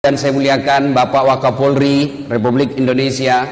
Dan saya muliakan Bapak Wakapolri Republik Indonesia,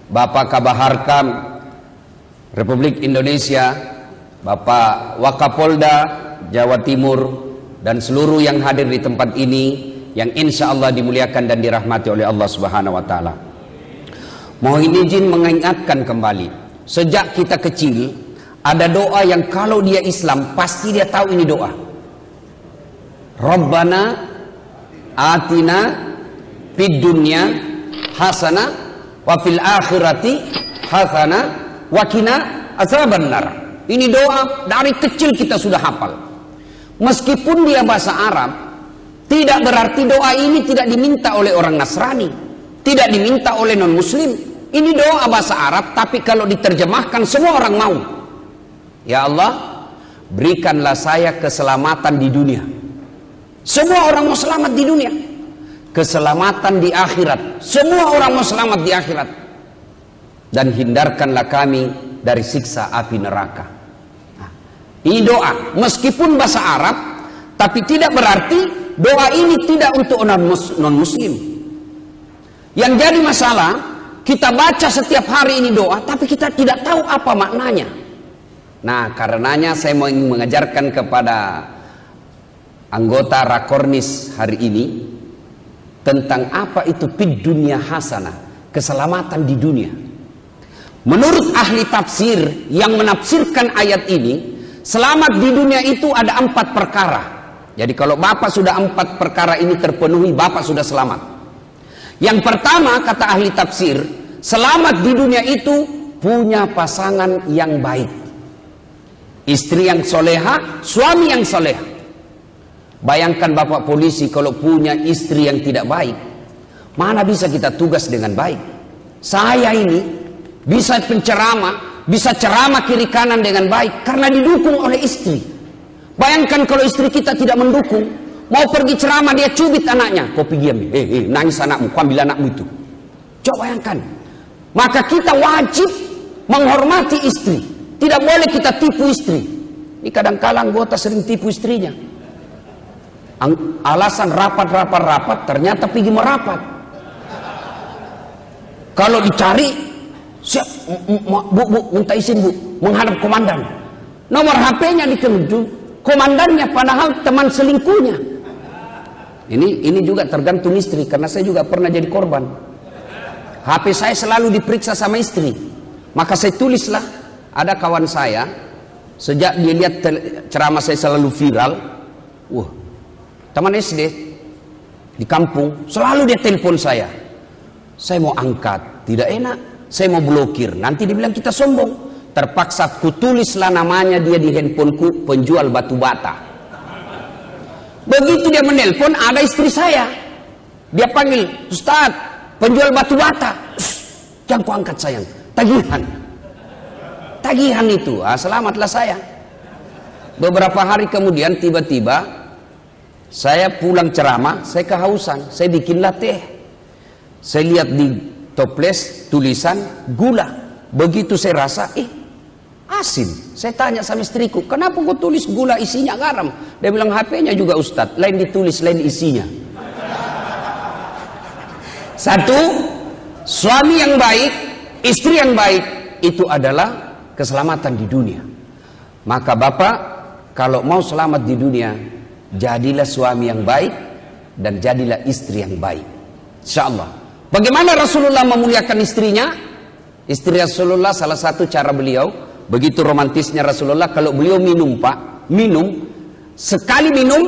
Bapak Kabaharkam Republik Indonesia, Bapak Wakapolda Jawa Timur, dan seluruh yang hadir di tempat ini yang insya Allah dimuliakan dan dirahmati oleh Allah Subhanahu wa Ta'ala. Mohon izin mengingatkan kembali, sejak kita kecil ada doa yang kalau dia Islam pasti dia tahu ini doa. Rabbana atina fid dunya hasanah wa fil akhirati hasanah wa qina azabannar. Ini doa dari kecil kita sudah hafal. Meskipun dia bahasa Arab, tidak berarti doa ini tidak diminta oleh orang Nasrani, tidak diminta oleh non-muslim. Ini doa bahasa Arab, tapi kalau diterjemahkan semua orang mau. Ya Allah, berikanlah saya keselamatan di dunia. Semua orang mau selamat di dunia. Keselamatan di akhirat. Semua orang mau selamat di akhirat. Dan hindarkanlah kami dari siksa api neraka. Nah, ini doa. Meskipun bahasa Arab, tapi tidak berarti doa ini tidak untuk non-muslim. Yang jadi masalah, kita baca setiap hari ini doa, tapi kita tidak tahu apa maknanya. Nah, karenanya saya mau mengajarkan kepada anggota Rakornis hari ini tentang apa itu fid dunya hasanah, keselamatan di dunia. Menurut ahli tafsir yang menafsirkan ayat ini, selamat di dunia itu ada 4 perkara. Jadi kalau Bapak sudah 4 perkara ini terpenuhi, Bapak sudah selamat. Yang pertama, kata ahli tafsir, selamat di dunia itu punya pasangan yang baik. Istri yang soleha, suami yang soleha. Bayangkan Bapak polisi kalau punya istri yang tidak baik, mana bisa kita tugas dengan baik? Saya ini bisa penceramah, bisa ceramah kiri kanan dengan baik karena didukung oleh istri. Bayangkan kalau istri kita tidak mendukung, mau pergi ceramah dia cubit anaknya, kau pergi nangis anakmu, kau ambil anakmu itu. Coba bayangkan. Maka kita wajib menghormati istri, tidak boleh kita tipu istri. Ini kadang-kala anggota sering tipu istrinya. Alasan rapat, ternyata pergi merapat. Kalau dicari, siap, bu, minta izin bu, menghadap komandan. Nomor HP-nya dikeluju, komandannya padahal teman selingkuhnya. Ini juga tergantung istri, karena saya juga pernah jadi korban. HP saya selalu diperiksa sama istri. Maka saya tulislah, ada kawan saya, sejak dia lihat ceramah saya selalu viral, teman SD di kampung, selalu dia telepon saya. Saya mau angkat, tidak enak. Saya mau blokir, nanti dia bilang kita sombong. Terpaksa kutulislah namanya dia di handphoneku, penjual batu bata. Begitu dia menelpon, ada istri saya. Dia panggil, Ustaz, penjual batu bata. Jangan ku angkat sayang, tagihan. Tagihan itu, selamatlah saya. Beberapa hari kemudian tiba-tiba saya pulang ceramah, saya kehausan, saya bikinlah teh. Saya lihat di toples tulisan gula. Begitu saya rasa, asin. Saya tanya sama istriku, kenapa kau tulis gula isinya garam? Dia bilang HP-nya juga Ustadz, lain ditulis, lain isinya. Satu, suami yang baik, istri yang baik, itu adalah keselamatan di dunia. Maka Bapak, kalau mau selamat di dunia, jadilah suami yang baik dan jadilah istri yang baik, insyaallah. Bagaimana Rasulullah memuliakan istrinya? Istri Rasulullah, salah satu cara beliau, begitu romantisnya Rasulullah, kalau beliau minum Pak, minum, sekali minum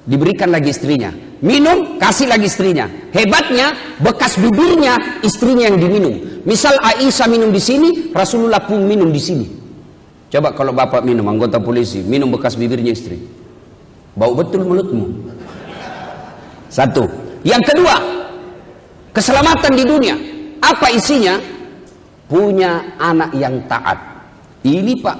diberikan lagi istrinya, minum kasih lagi istrinya. Hebatnya bekas bibirnya istrinya yang diminum. Misal Aisyah minum di sini, Rasulullah pun minum di sini. Coba kalau Bapak minum, anggota polisi minum bekas bibirnya istri, bau betul mulutmu. Satu. Yang kedua, keselamatan di dunia. Apa isinya? Punya anak yang taat. Ini Pak.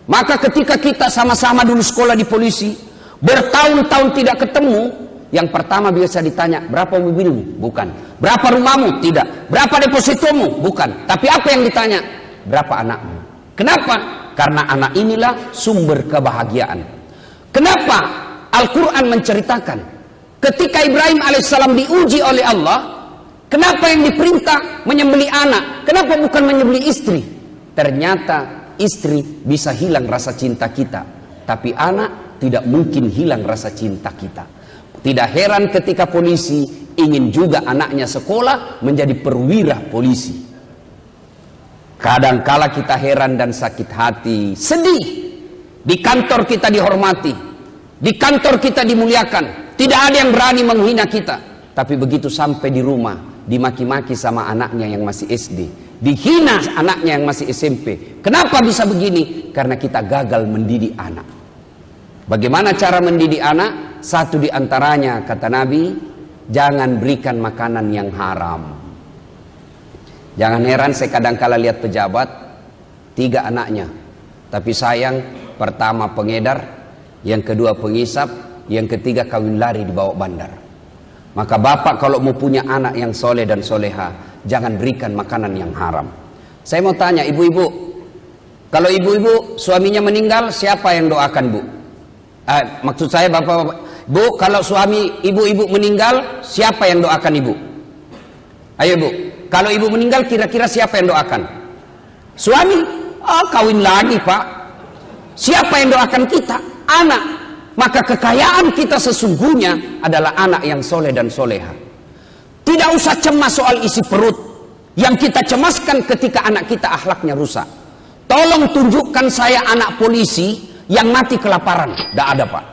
Maka ketika kita sama-sama dulu sekolah di polisi, bertahun-tahun tidak ketemu, yang pertama biasa ditanya, berapa mobilmu? Bukan. Berapa rumahmu? Tidak. Berapa depositomu? Bukan. Tapi apa yang ditanya? Berapa anakmu? Kenapa? Karena anak inilah sumber kebahagiaan. Kenapa Al-Quran menceritakan Ketika Ibrahim alaihissalam diuji oleh Allah, kenapa yang diperintah menyembelih anak? Kenapa bukan menyembelih istri? Ternyata istri bisa hilang rasa cinta kita, tapi anak tidak mungkin hilang rasa cinta kita. Tidak heran ketika polisi ingin juga anaknya sekolah menjadi perwira polisi. Kadangkala kita heran dan sakit hati, sedih. Di kantor kita dihormati, di kantor kita dimuliakan, tidak ada yang berani menghina kita. Tapi begitu sampai di rumah, dimaki-maki sama anaknya yang masih SD, dihina anaknya yang masih SMP. Kenapa bisa begini? Karena kita gagal mendidik anak. Bagaimana cara mendidik anak? Satu di antaranya, kata Nabi, jangan berikan makanan yang haram. Jangan heran saya kadangkala lihat pejabat, 3 anaknya, tapi sayang, pertama pengedar, yang kedua pengisap, yang ketiga kawin lari di bawah bandar. Maka bapak kalau mau punya anak yang soleh dan soleha, jangan berikan makanan yang haram. Saya mau tanya ibu-ibu, kalau ibu-ibu suaminya meninggal, siapa yang doakan bu? Maksud saya bapak-bapak, bu, kalau suami ibu-ibu meninggal, siapa yang doakan ibu? Ayo bu, kalau ibu meninggal kira-kira siapa yang doakan? Suami? Kawin lagi pak. Siapa yang doakan kita? Anak. Maka kekayaan kita sesungguhnya adalah anak yang soleh dan soleha. Tidak usah cemas soal isi perut. Yang kita cemaskan ketika anak kita akhlaknya rusak. Tolong tunjukkan saya anak polisi yang mati kelaparan. Tidak ada pak.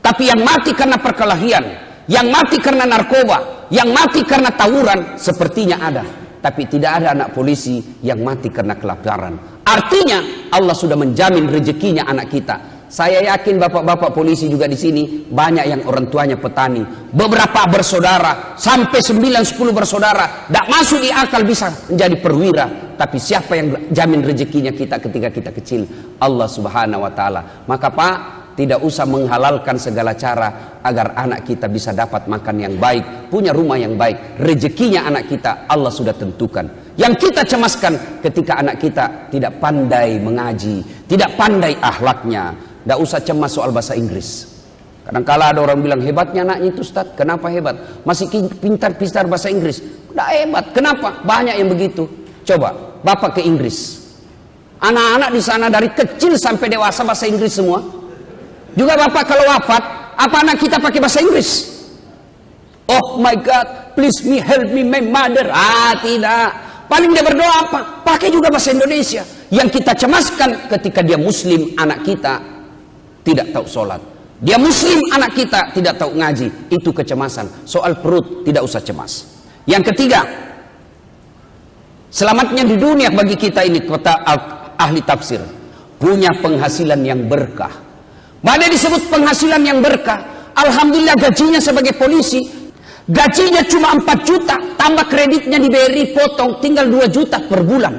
Tapi yang mati karena perkelahian, yang mati karena narkoba, yang mati karena tawuran, sepertinya ada. Tapi tidak ada anak polisi yang mati karena kelaparan. Artinya Allah sudah menjamin rezekinya anak kita. Saya yakin bapak-bapak polisi juga di sini banyak yang orang tuanya petani. Beberapa bersaudara, sampai 9-10 bersaudara. Tidak masuk di akal bisa menjadi perwira. Tapi siapa yang jamin rezekinya kita ketika kita kecil? Allah subhanahu wa ta'ala. Maka pak, tidak usah menghalalkan segala cara agar anak kita bisa dapat makan yang baik, punya rumah yang baik. Rezekinya anak kita Allah sudah tentukan. Yang kita cemaskan ketika anak kita tidak pandai mengaji, tidak pandai akhlaknya. Tidak usah cemas soal bahasa Inggris. Kadang-kala ada orang bilang, hebatnya anaknya itu Ustaz. Kenapa hebat? Masih pintar-pintar bahasa Inggris. Tidak hebat. Kenapa? Banyak yang begitu. Coba bapak ke Inggris, anak-anak di sana dari kecil sampai dewasa bahasa Inggris semua. Juga bapak kalau wafat, apa anak kita pakai bahasa Inggris? Oh my God, please me, help me, my mother. Tidak. Paling dia berdoa apa? Pakai juga bahasa Indonesia. Yang kita cemaskan ketika dia muslim, anak kita tidak tahu sholat. Dia muslim, anak kita tidak tahu ngaji. Itu kecemasan. Soal perut tidak usah cemas. Yang ketiga, selamatnya di dunia bagi kita ini, kata ahli tafsir, punya penghasilan yang berkah. Mana disebut penghasilan yang berkah? Alhamdulillah gajinya sebagai polisi, gajinya cuma 4 juta, tambah kreditnya di BRI potong, tinggal 2 juta per bulan.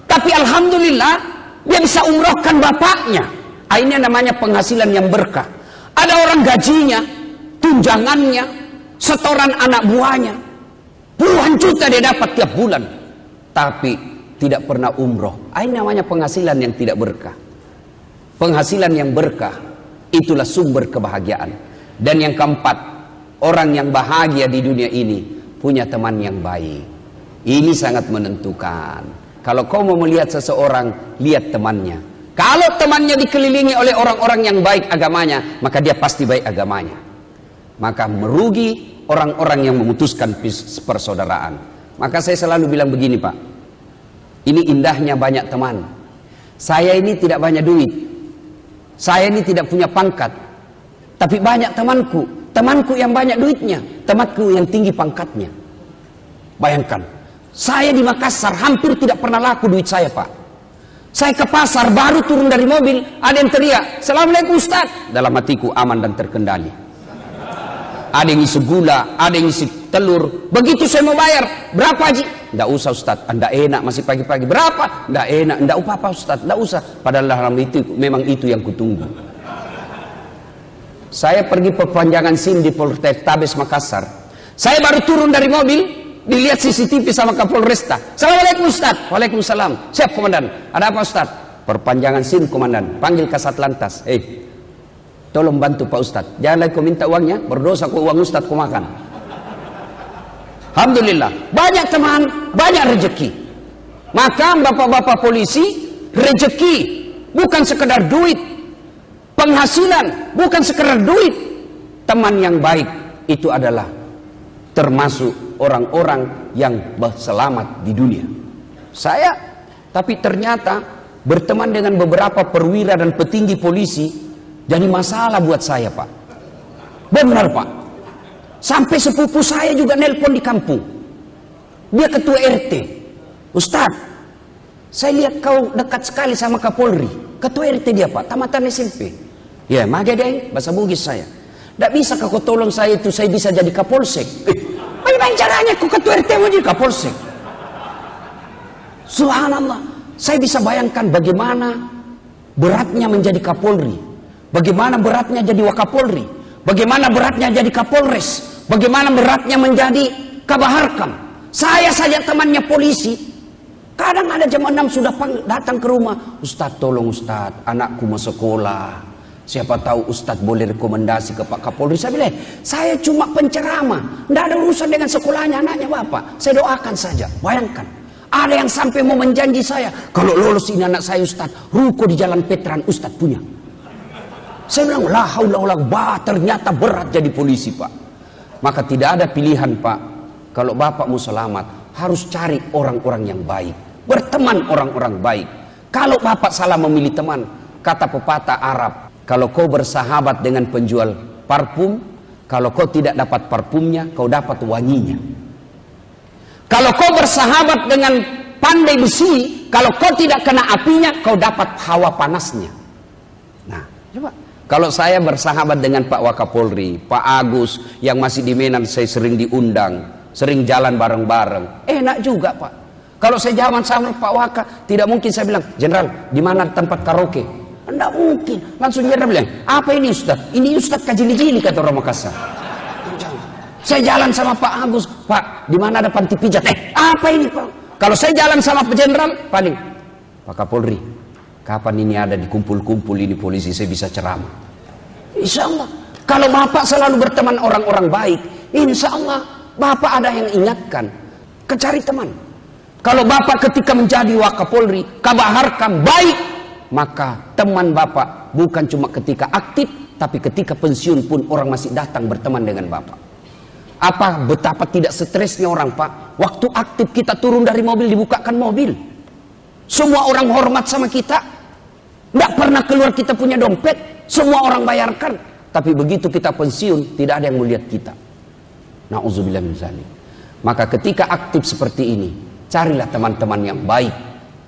Tapi alhamdulillah dia bisa umrohkan bapaknya. Ini namanya penghasilan yang berkah. Ada orang gajinya, tunjangannya, setoran anak buahnya, puluhan juta dia dapat tiap bulan, tapi tidak pernah umroh. Ini namanya penghasilan yang tidak berkah. Penghasilan yang berkah itulah sumber kebahagiaan. Dan yang keempat, orang yang bahagia di dunia ini punya teman yang baik. Ini sangat menentukan. Kalau kau mau melihat seseorang, lihat temannya. Kalau temannya dikelilingi oleh orang-orang yang baik agamanya, maka dia pasti baik agamanya. Maka merugi orang-orang yang memutuskan persaudaraan. Maka saya selalu bilang begini pak, ini indahnya banyak teman. Saya ini tidak banyak duit, saya ini tidak punya pangkat, tapi banyak temanku. Temanku yang banyak duitnya, temanku yang tinggi pangkatnya. Bayangkan, saya di Makassar hampir tidak pernah laku duit saya pak. Saya ke pasar, baru turun dari mobil, ada yang teriak, "Assalamualaikum Ustaz." Dalam hatiku aman dan terkendali. Ada yang isi gula, ada yang isi telur. Begitu saya mau bayar, "Berapa Haji?" "Nggak usah Ustaz, nggak enak masih pagi-pagi." "Berapa?" "Nggak enak, nggak apa-apa Ustaz, nggak usah." Padahal dalam itu, memang itu yang kutunggu. Saya pergi perpanjangan SIM di Polrestabes Makassar. Saya baru turun dari mobil, dilihat CCTV sama Kapolresta. "Assalamualaikum Ustaz." "Waalaikumsalam." "Siap komandan." "Ada apa Ustaz?" "Perpanjangan SIM komandan." Panggil Kasat Lantas. tolong bantu Pak Ustadz, jangan lagi kau minta uangnya, berdosa kau uang Ustadz kau makan. Alhamdulillah, banyak teman, banyak rezeki. Maka bapak-bapak polisi, rezeki bukan sekedar duit, penghasilan bukan sekedar duit. Teman yang baik itu adalah termasuk orang-orang yang selamat di dunia. Tapi ternyata berteman dengan beberapa perwira dan petinggi polisi jadi masalah buat saya, Pak. Benar, Pak. Sampai sepupu saya juga nelpon di kampung. Dia ketua RT. Ustadz, saya lihat kau dekat sekali sama Kapolri. Ketua RT dia, Pak, tamatan SMP. Ya, Magedeng, bahasa Bugis saya. Tidak bisa kau tolong saya itu, saya bisa jadi Kapolsek. Bagaimana caranya kau ketua RT mau jadi Kapolsek? Subhanallah, saya bisa bayangkan bagaimana beratnya menjadi Kapolri, bagaimana beratnya jadi Wakapolri, bagaimana beratnya jadi Kapolres, bagaimana beratnya menjadi Kabaharkam. Saya saja temannya polisi, kadang ada jam 6 sudah datang ke rumah. Ustadz, tolong Ustadz, anakku mau sekolah. Siapa tahu Ustadz boleh rekomendasi ke Pak Kapolri. Saya bilang, saya cuma penceramah, tidak ada urusan dengan sekolahnya anaknya Bapak. Saya doakan saja. Bayangkan, ada yang sampai mau menjanji saya, kalau lolos ini anak saya Ustadz, ruko di Jalan Petran Ustadz punya. Saya bilang, la haula wala quwwata, ternyata berat jadi polisi, Pak. Maka tidak ada pilihan, Pak. Kalau Bapak mau selamat, harus cari orang-orang yang baik, berteman orang-orang baik. Kalau Bapak salah memilih teman, kata pepatah Arab, kalau kau bersahabat dengan penjual parfum, kalau kau tidak dapat parfumnya, kau dapat wanginya. Kalau kau bersahabat dengan pandai besi, kalau kau tidak kena apinya, kau dapat hawa panasnya. Nah, coba. Kalau saya bersahabat dengan Pak Wakapolri, Pak Agus, yang masih di Medan saya sering diundang, sering jalan bareng-bareng, enak juga, Pak. Kalau saya jalan sama Pak Waka, tidak mungkin saya bilang, Jenderal, di mana tempat karaoke? Tidak mungkin. Langsung Jenderal bilang, apa ini Ustaz? Ini Ustaz kajili-jili, kata orang Makassar. Saya jalan sama Pak Agus, Pak, di mana ada panti pijat? Apa ini, Pak? Kalau saya jalan sama Pak Jenderal, paling, Pak Kapolri, kapan ini ada di kumpul-kumpul ini polisi, saya bisa ceramah. Insya Allah. Kalau Bapak selalu berteman orang-orang baik, insya Allah Bapak ada yang ingatkan, kecari teman. Kalau Bapak ketika menjadi Wakapolri, Kabaharkam baik, maka teman Bapak bukan cuma ketika aktif, tapi ketika pensiun pun orang masih datang berteman dengan Bapak. Apa betapa tidak stresnya orang, Pak? Waktu aktif kita turun dari mobil, dibukakan mobil. Semua orang hormat sama kita. Tidak pernah keluar kita punya dompet. Semua orang bayarkan. Tapi begitu kita pensiun, tidak ada yang melihat kita. Na'udzubillah min dzalik. Maka ketika aktif seperti ini, carilah teman-teman yang baik.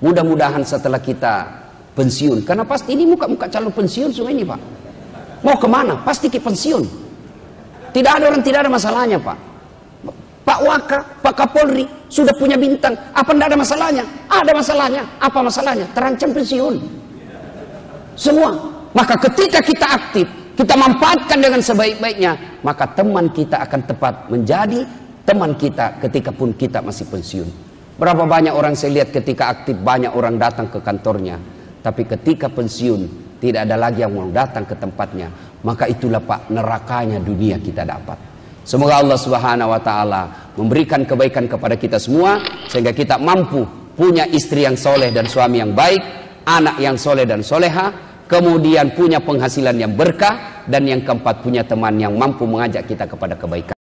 Mudah-mudahan setelah kita pensiun, karena pasti ini muka-muka calon pensiun semua ini, Pak. Mau kemana? Pasti ke pensiun. Tidak ada orang tidak ada masalahnya, Pak. Pak Waka, Pak Kapolri sudah punya bintang. Apa tidak ada masalahnya? Ada masalahnya. Apa masalahnya? Terancam pensiun. Semua. Maka ketika kita aktif, kita manfaatkan dengan sebaik-baiknya, maka teman kita akan tepat menjadi teman kita ketika pun kita masih pensiun. Berapa banyak orang saya lihat ketika aktif, banyak orang datang ke kantornya. Tapi ketika pensiun, tidak ada lagi yang mau datang ke tempatnya. Maka itulah, Pak, nerakanya dunia kita dapat. Semoga Allah Subhanahu wa Ta'ala memberikan kebaikan kepada kita semua, sehingga kita mampu punya istri yang soleh dan suami yang baik, anak yang soleh dan soleha, kemudian punya penghasilan yang berkah, dan yang keempat punya teman yang mampu mengajak kita kepada kebaikan.